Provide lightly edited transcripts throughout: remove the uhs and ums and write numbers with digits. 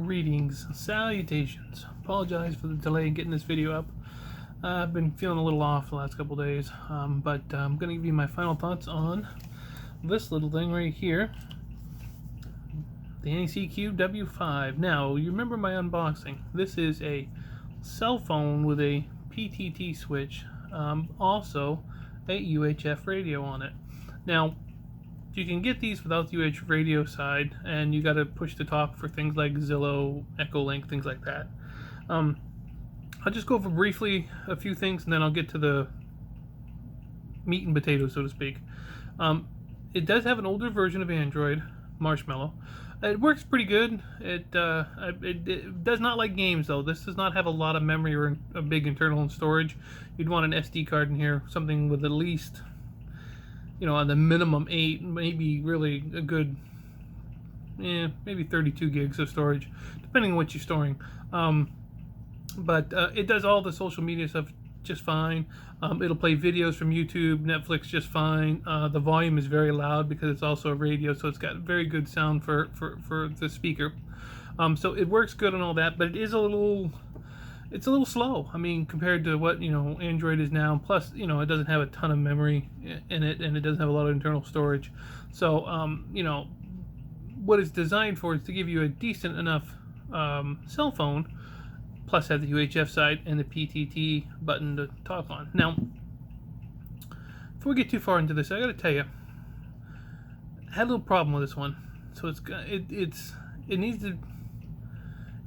Greetings, salutations. Apologize for the delay in getting this video up. I've been feeling a little off the last couple days, but I'm going to give you my final thoughts on this little thing right here, the Anysecu W5. Now, you remember my unboxing. This is a cell phone with a PTT switch, also a UHF radio on it. Now, you can get these without the UHF radio side, and you got to push the talk for things like Zillow, Echolink, things like that. I'll just go over briefly a few things, and then I'll get to the meat and potatoes, so to speak. It does have an older version of Android, Marshmallow. It works pretty good. It does not like games, though. This does not have a lot of memory or a big internal storage. You'd want an SD card in here, something with at least, on the minimum 8, maybe really a good, maybe 32 gigs of storage, depending on what you're storing. But it does all the social media stuff just fine. It'll play videos from YouTube, Netflix just fine. The volume is very loud because it's also a radio, so it's got very good sound for the speaker. So it works good on all that, but it is it's a little slow. I mean, compared to what Android is now. Plus, it doesn't have a ton of memory in it, and it doesn't have a lot of internal storage. So, what it's designed for is to give you a decent enough cell phone, plus have the UHF side and the PTT button to talk on. Now, before we get too far into this, I got to tell you, I had a little problem with this one. So it needs to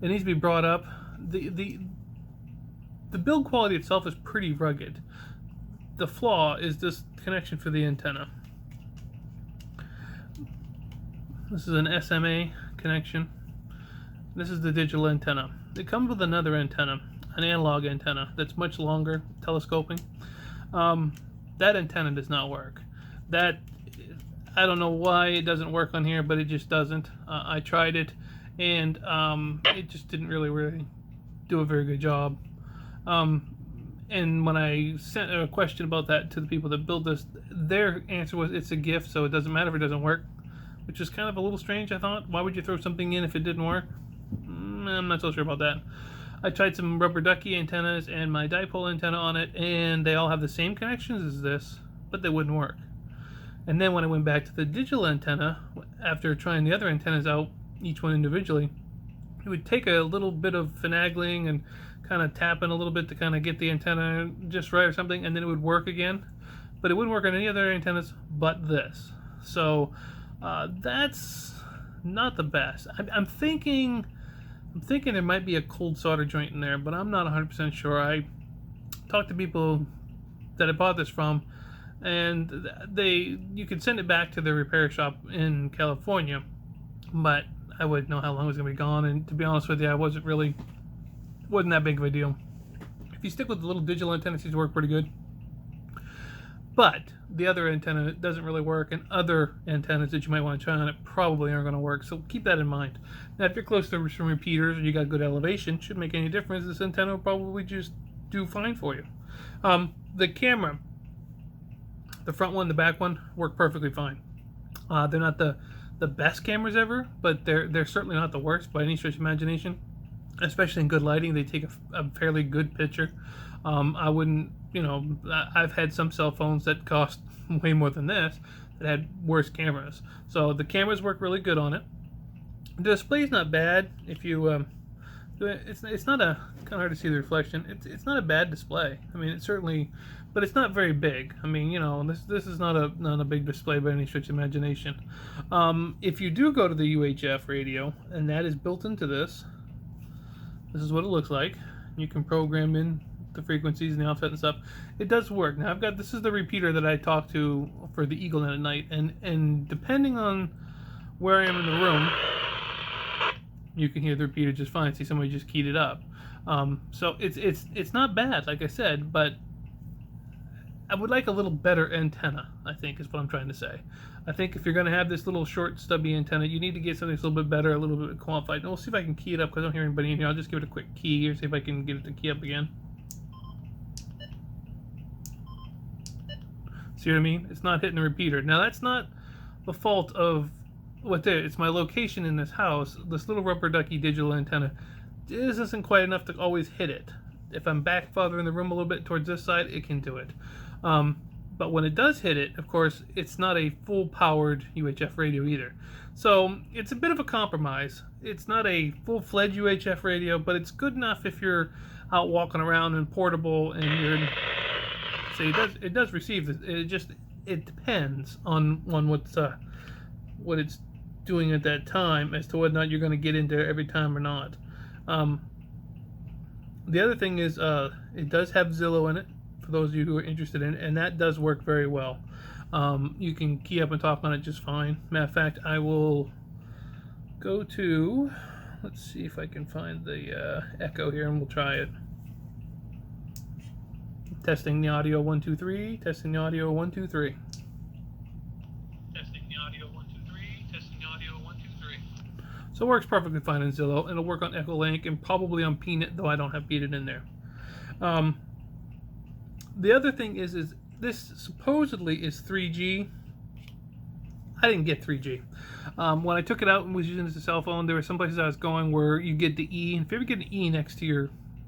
be brought up. The build quality itself is pretty rugged. The flaw is this connection for the antenna. This is an SMA connection. This is the digital antenna. It comes with another antenna, an analog antenna that's much longer, telescoping. That antenna does not work. I don't know why it doesn't work on here, but it just doesn't. I tried it, and it just didn't really do a very good job. And when I sent a question about that to the people that built this, their answer was it's a gift, so it doesn't matter if it doesn't work, which is kind of a little strange, I thought. Why would you throw something in if it didn't work? I'm not so sure about that. I tried some rubber ducky antennas and my dipole antenna on it, and they all have the same connections as this, but they wouldn't work. And then when I went back to the digital antenna, after trying the other antennas out, each one individually, it would take a little bit of finagling and kind of tapping a little bit to kind of get the antenna just right or something, and then it would work again. But it wouldn't work on any other antennas but this. So that's not the best. I'm thinking there might be a cold solder joint in there, but I'm not 100% sure. I talked to people that I bought this from, and you could send it back to the repair shop in California, but I wouldn't know how long it was going to be gone, and to be honest with you, I wasn't that big of a deal. If you stick with the little digital antenna, it seems to work pretty good. But the other antenna doesn't really work, and other antennas that you might want to try on it probably aren't going to work, so keep that in mind. Now, if you're close to some repeaters or you got good elevation, shouldn't make any difference. This antenna will probably just do fine for you. The camera, the front one, the back one, work perfectly fine. They're not the best cameras ever, but they're certainly not the worst by any stretch of imagination. Especially in good lighting, they take a fairly good picture. I wouldn't, I've had some cell phones that cost way more than this that had worse cameras. So the cameras work really good on it. The display's not bad. If you, it's not kind of hard to see the reflection. It's not a bad display. I mean, it's certainly, but it's not very big. I mean, this is not a big display by any stretch of imagination. If you do go to the UHF radio, and that is built into this. This is what it looks like. You can program in the frequencies and the offset and stuff. It does work. Now this is the repeater that I talk to for the EagleNet at night, and depending on where I am in the room, you can hear the repeater just fine. See, somebody just keyed it up. So it's not bad, like I said, but I would like a little better antenna, I think is what I'm trying to say. I think if you're going to have this little short stubby antenna, you need to get something that's a little bit better, a little bit qualified. And we'll see if I can key it up because I don't hear anybody in here. I'll just give it a quick key here, see if I can get it to key up again. See what I mean? It's not hitting the repeater. Now that's not the fault of it's my location in this house. This little rubber ducky digital antenna isn't quite enough to always hit it. If I'm back farther in the room a little bit towards this side, it can do it. But when it does hit it, of course, it's not a full-powered UHF radio either. So it's a bit of a compromise. It's not a full-fledged UHF radio, but it's good enough if you're out walking around and portable and you're... So it does receive this. It depends on what it's doing at that time as to whether or not you're going to get into it every time or not. The other thing is it does have Zillow in it, for those of you who are interested in it, and that does work very well. You can key up and talk on it just fine. Matter of fact, I will go to, let's see if I can find the echo here, and we'll try it. Testing the audio 1 2 3. Testing the audio 1 2 3. Testing the audio 1 2 3. Testing the audio 1 2 3. So it works perfectly fine in Zillow. It'll work on Echolink and probably on Peanut, though I don't have Peanut in there. The other thing is this supposedly is 3G. I didn't get 3G. When I took it out and was using it as a cell phone, there were some places I was going where you get the E. And if you ever get an E next to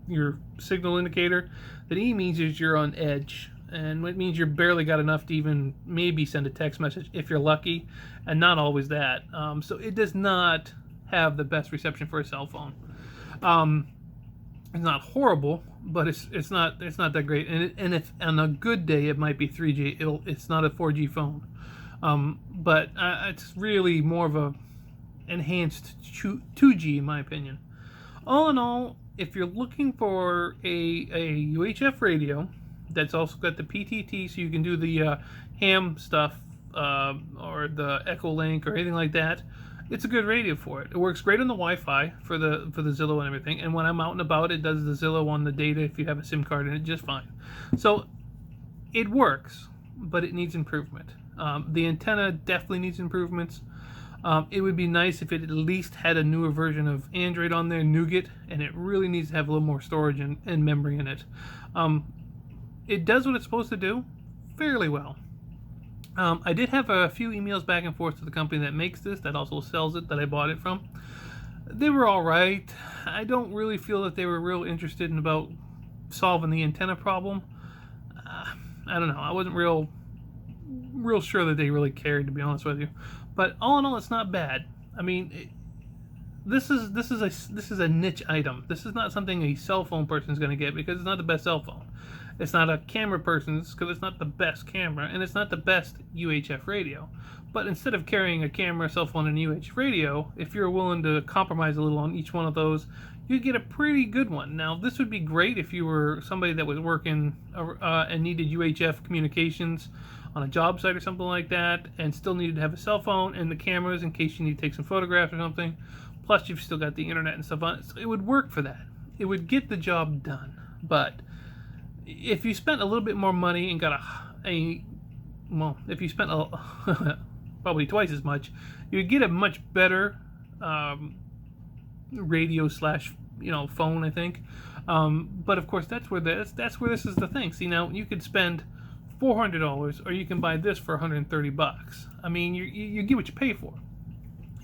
your signal indicator, that E means is you're on edge, and it means you barely got enough to even maybe send a text message if you're lucky, and not always that. So it does not have the best reception for a cell phone. It's not horrible, but it's not that great. And if on a good day it might be 3G. It's not a 4G phone, but it's really more of a enhanced 2G in my opinion. All in all, if you're looking for a UHF radio that's also got the PTT, so you can do the ham stuff or the Echolink or anything like that, it's a good radio for it. It works great on the Wi-Fi for the Zillow and everything. And when I'm out and about, it does the Zillow on the data if you have a SIM card in it just fine. So it works, but it needs improvement. The antenna definitely needs improvements. It would be nice if it at least had a newer version of Android on there, Nougat, and it really needs to have a little more storage and memory in it. It does what it's supposed to do fairly well. I did have a few emails back and forth to the company that makes this, that also sells it, that I bought it from. They were all right. I don't really feel that they were real interested in about solving the antenna problem. I don't know. I wasn't real sure that they really cared, to be honest with you. But all in all, it's not bad. I mean, this is a niche item. This is not something a cell phone person is going to get because it's not the best cell phone. It's not a camera person's because it's not the best camera, and it's not the best UHF radio. But instead of carrying a camera, cell phone, and UHF radio, if you're willing to compromise a little on each one of those, you get a pretty good one. Now, this would be great if you were somebody that was working and needed UHF communications on a job site or something like that, and still needed to have a cell phone and the cameras in case you need to take some photographs or something. Plus, you've still got the internet and stuff on it. So it would work for that. It would get the job done. But if you spent a little bit more money and got if you spent probably twice as much, you would get a much better radio slash phone, I think. But of course, that's where this is the thing. See, now you could spend $400, or you can buy this for $130. I mean, you get what you pay for.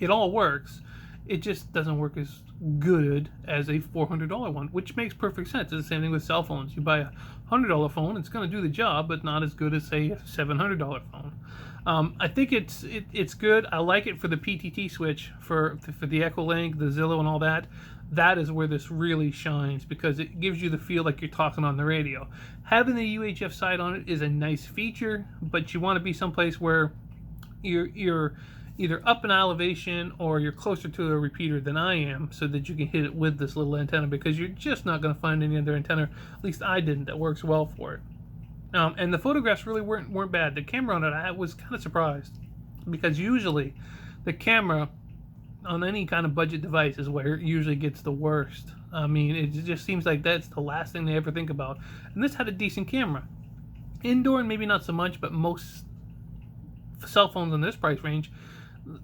It all works. It just doesn't work as good as a $400 one, which makes perfect sense. It's the same thing with cell phones. You buy a $100 phone, it's going to do the job, but not as good as, say, a $700 phone. I think it's good. I like it for the PTT switch, for the Echolink, the Zillow, and all that. That is where this really shines because it gives you the feel like you're talking on the radio. Having the UHF side on it is a nice feature, but you want to be someplace where you're either up in elevation or you're closer to a repeater than I am, so that you can hit it with this little antenna, because you're just not going to find any other antenna, at least I didn't, that works well for it. And the photographs really weren't bad. The camera on it, I was kind of surprised, because usually the camera on any kind of budget device is where it usually gets the worst. I mean, it just seems like that's the last thing they ever think about. And this had a decent camera. Indoor, maybe not so much, but most cell phones in this price range,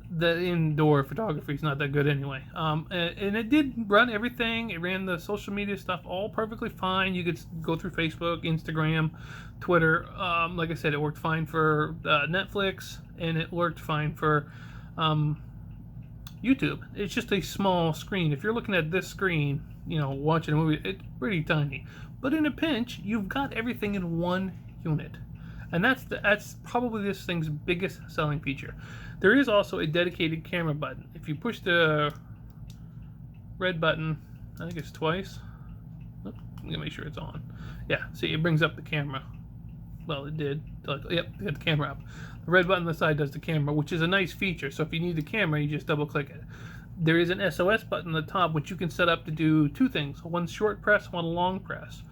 the indoor photography is not that good anyway. And it did run everything. It ran the social media stuff all perfectly fine. You could go through Facebook, Instagram, Twitter. Like I said, it worked fine for Netflix, and it worked fine for YouTube. It's just a small screen. If you're looking at this screen, you know, watching a movie, it's pretty tiny. But in a pinch, you've got everything in one unit. And that's probably this thing's biggest selling feature. There is also a dedicated camera button. If you push the red button, I think it's twice. I'm gonna make sure it's on. Yeah, see, it brings up the camera. Well, it did. Yep, got the camera up. The red button on the side does the camera, which is a nice feature. So if you need the camera, you just double click it. There is an SOS button at the top, which you can set up to do two things: one short press, one long press.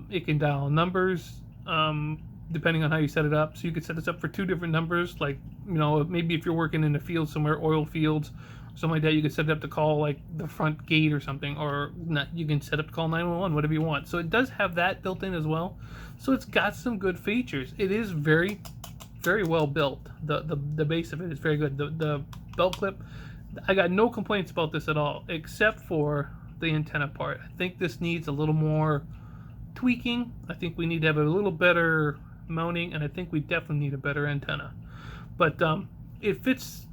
It can dial numbers, depending on how you set it up. So you could set this up for two different numbers, like, you know, maybe if you're working in a field somewhere, oil fields, something like that, you could set it up to call like the front gate or something, or not, you can set up to call 911, whatever you want. So it does have that built in as well. So it's got some good features. It is very, very well built. The base of it is very good. The belt clip, I got no complaints about this at all, except for the antenna part. I think this needs a little more tweaking. I think we need to have a little better mounting, and I think we definitely need a better antenna. But it fits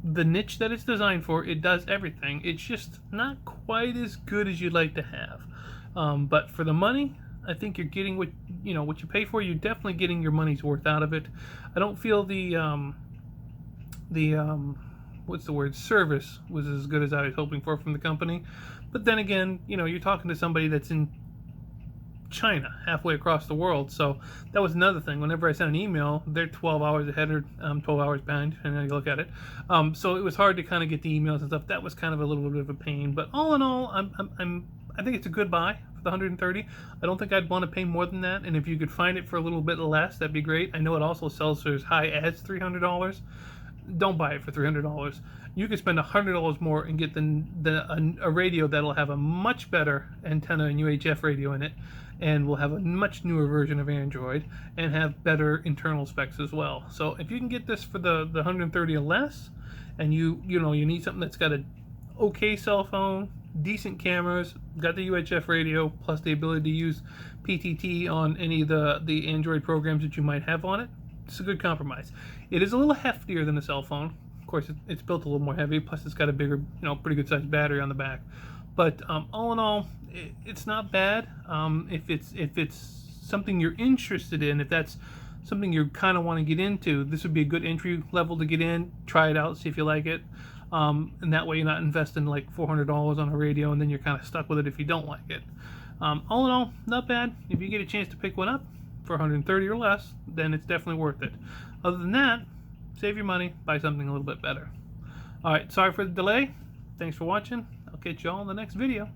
the niche that it's designed for. It does everything. It's just not quite as good as you'd like to have. But for the money, I think you're getting what you pay for. You're definitely getting your money's worth out of it. I don't feel the what's the word, service was as good as I was hoping for from the company. But then again, you're talking to somebody that's in China, halfway across the world. So that was another thing. Whenever I sent an email, they're 12 hours ahead or 12 hours behind, and then you look at it. So it was hard to kind of get the emails and stuff. That was kind of a little bit of a pain. But all in all, I think it's a good buy for the 130. I don't think I'd want to pay more than that. And if you could find it for a little bit less, that'd be great. I know it also sells for as high as $300. Don't buy it for $300. You could spend $100 more and get a radio that'll have a much better antenna and UHF radio in it, and will have a much newer version of Android and have better internal specs as well. So if you can get this for the 130 or less, and you need something that's got a okay cell phone, decent cameras, got the UHF radio, plus the ability to use PTT on any of the Android programs that you might have on it, it's a good compromise. It is a little heftier than a cell phone. Of course, it's built a little more heavy, plus it's got a bigger, pretty good sized battery on the back. But all in all, it's not bad. If it's something you're interested in, if that's something you kind of want to get into, this would be a good entry level to get in. Try it out, see if you like it. And that way you're not investing like $400 on a radio, and then you're kind of stuck with it if you don't like it. All in all, not bad. If you get a chance to pick one up for 130 or less, then it's definitely worth it. Other than that, save your money, buy something a little bit better. Alright, sorry for the delay. Thanks for watching. I'll catch you all in the next video.